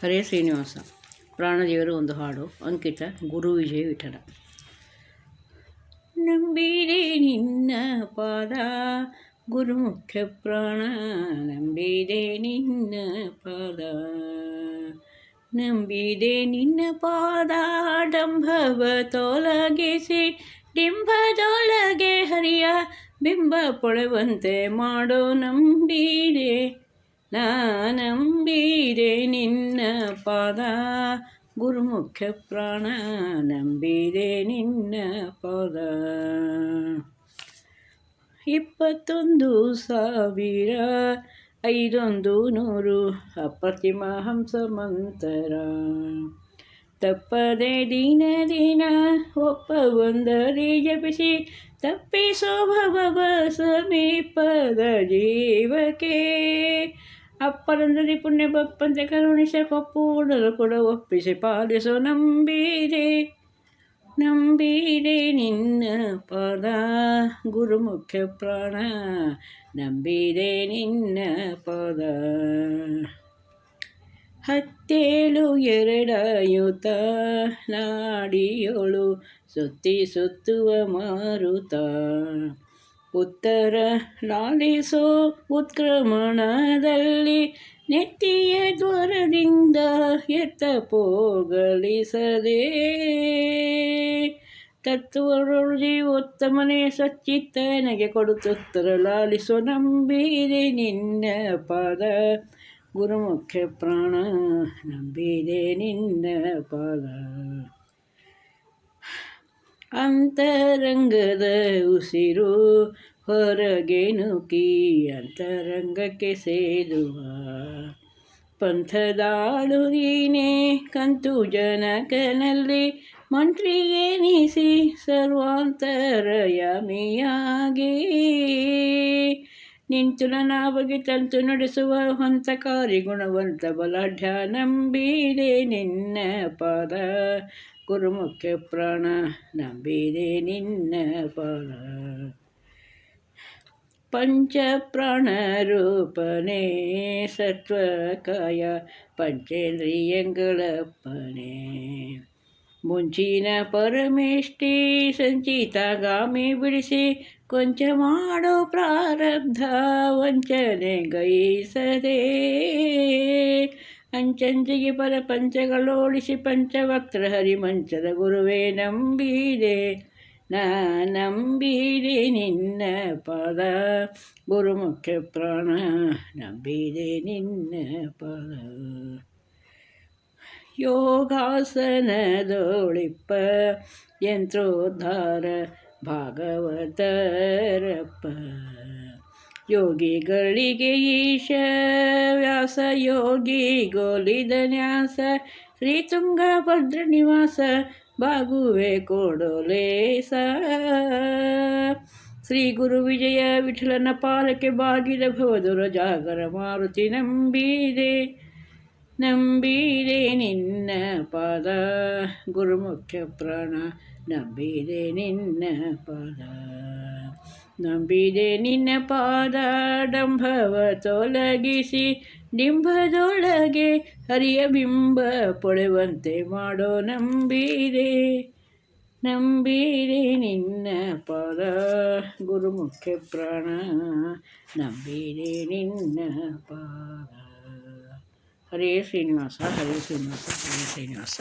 ಹರೇ ಶ್ರೀನಿವಾಸ. ಪ್ರಾಣದೇವರ ಒಂದು ಹಾಡು. ಅಂಕಿತ ಗುರು ವಿಜಯ ವಿಠಲ. ನಂಬಿದೆ ನಿನ್ನ ಪಾದ ಗುರುಮುಖ್ಯ ಪ್ರಾಣ, ನಂಬಿದೆ ನಿನ್ನ ಪಾದ, ನಂಬಿದೆ ನಿನ್ನ ಪಾದ. ಡಂಭವ ತೊಲಗಿಸಿ ಡಿಂಬದೊಳಗೆ ಹರಿಯ ಬಿಂಬ ಪೊಳೆವಂತೆ ಮಾಡೋ. ನಂಬಿದೆ ನಂಬಿದೆ ನಿನ್ನ ಪಾದ ಗುರುಮುಖ್ಯ ಪ್ರಾಣ, ನಂಬಿದೆ ನಿನ್ನ ಪಾದ. 21,500 ಅಪ್ರತಿಮ ಹಂಸ ಮಂತರ, ತಪ್ಪದೆ ದಿನ ದಿನ ಒಪ್ಪ ಒಂದರಿ ಜಪಿಸಿ ತಪ್ಪಿಸೋ ಭವ ಸಮೀಪದ ಜೀವಕ್ಕೆ. ಅಪ್ಪರಂದರಿ ಪುಣ್ಯ ಬಪ್ಪಂತೆ ಕರುಣಿಸ ಕೊಪ್ಪು ಉಡಲು ಕೂಡ ಒಪ್ಪಿಸಿ ಪಾಲಿಸೋ. ನಂಬಿದೆ ನಿನ್ನ ಪಾದ ಗುರುಮುಖ್ಯ ಪ್ರಾಣ, ನಂಬಿದೆ ನಿನ್ನ ಪಾದ. 17 ನಾಡಿಯೋಳು ಸುತ್ತಿ ಸುತ್ತುವ ಮಾರುತ, ಉತ್ತರ ಲಾಲಿಸೋ ಉತ್ಕ್ರಮಣದಲ್ಲಿ ನೆತ್ತಿಯ ದ್ವಾರದಿಂದ ಎತ್ತ ಪೋಗಲಿಸದೆ. ತತ್ವರೊಳಗೆ ಉತ್ತಮನೆ ಸಚ್ಚಿತ್ತನಿಗೆ ಕೊಡುತ್ತುತ್ತರ ಲಾಲಿಸೋ. ನಂಬಿದೆ ನಿನ್ನ ಪಾದ ಗುರುಮುಖ್ಯ ಪ್ರಾಣ, ನಂಬಿದೆ ನಿನ್ನ ಪಾದ. ಅಂತರಂಗದ ಉಸಿರು ಹೊರಗೆ ನುಗ್ಗಿ ಅಂತರಂಗಕ್ಕೆ ಸೇದುವ ಪಂಥದಾಳು ನೀನೇ. ಕಂತು ಜನಕನಲ್ಲಿ ಮಂತ್ರಿಯೇನಿಸಿ ಸರ್ವಾಂತರಯಾಮಿಯಾಗಿ ನಿಂತು ನನ್ನ ಬಗ್ಗೆ ತಂತು ನಡೆಸುವ ಹಂತಕಾರಿ ಗುಣವಂತ ಬಲಾಢ್ಯ. ನಂಬಿದೆ ನಿನ್ನ ಪಾದ ಗುರುಮುಖ್ಯ ಪ್ರಾಣ, ನಂಬಿದೆ ನಿನ್ನ ಪಾದ. ಪಂಚಪ್ರಾಣ ರೂಪನೇ ಸತ್ವಕಾಯ ಪಂಚೇಂದ್ರಿಯಗಳಪ್ಪನೇ, ಮುಂಚಿನ ಪರಮೇಷ್ಠಿ ಸಂಚಿತಗಾಮಿ ಬಿಡಿಸಿ ಕೊಂಚ ಮಾಡೋ ಪ್ರಾರಬ್ಧ ವಂಚನೆ ಗೈಸದೆ. ಅಂಚಂಚಿಗೆ ಪರಪಂಚಗಳೋಡಿಸಿ ಪಂಚವಕ್ತ್ರ ಹರಿಮಂಚದ ಗುರುವೇ. ನಂಬಿದೆ ನಿನ್ನ ಪಾದ ಗುರುಮುಖ್ಯ ಪ್ರಾಣ, ನಂಬಿದೆ ನಿನ್ನ ಪಾದ. ಯೋಗಾಸನದೊಳಿಪ್ಪ ಯಂತ್ರೋದ್ಧಾರ ಭಾಗವತರಪ್ಪ, ಯೋಗಿಗಳಿಗೆ ಈಶ ವ್ಯಾಸ ಯೋಗಿ ಗೋಲಿದ ನ್ಯಾಸ, ಶ್ರೀ ತುಂಗಭದ್ರ ನಿವಾಸ ಬಾಗುವೆ ಕೊಡೋಲೇಸ. ಶ್ರೀ ಗುರು ವಿಜಯ ವಿಠಲನ ಪಾಲಕ್ಕೆ ಬಾಗಿದ ಭವದುರ ಜಾಗರ ಮಾರುತಿ. ನಂಬಿದೆ ನಿನ್ನ ಪಾದ ಗುರುಮುಖ್ಯ ಪ್ರಾಣ, ನಂಬಿದೆ ನಿನ್ನ ಪಾದ, ನಂಬಿದೆ ನಿನ್ನ ಪಾದ. ಡಂಭವ ತೊಲಗಿಸಿ ಡಿಂಬದೊಳಗೆ ಹರಿಯ ಬಿಂಬ ಪೊಳೆವಂತೆ ಮಾಡೋ. ನಂಬಿದೆ ನಿನ್ನ ಪಾದ ಗುರುಮುಖ್ಯ ಪ್ರಾಣ, ನಂಬಿದೆ ನಿನ್ನ ಪಾದ. ಹರೇ ಶ್ರೀನಿವಾಸ, ಹರೇ ಶ್ರೀನಿವಾಸ, ಹರೇ ಶ್ರೀನಿವಾಸ.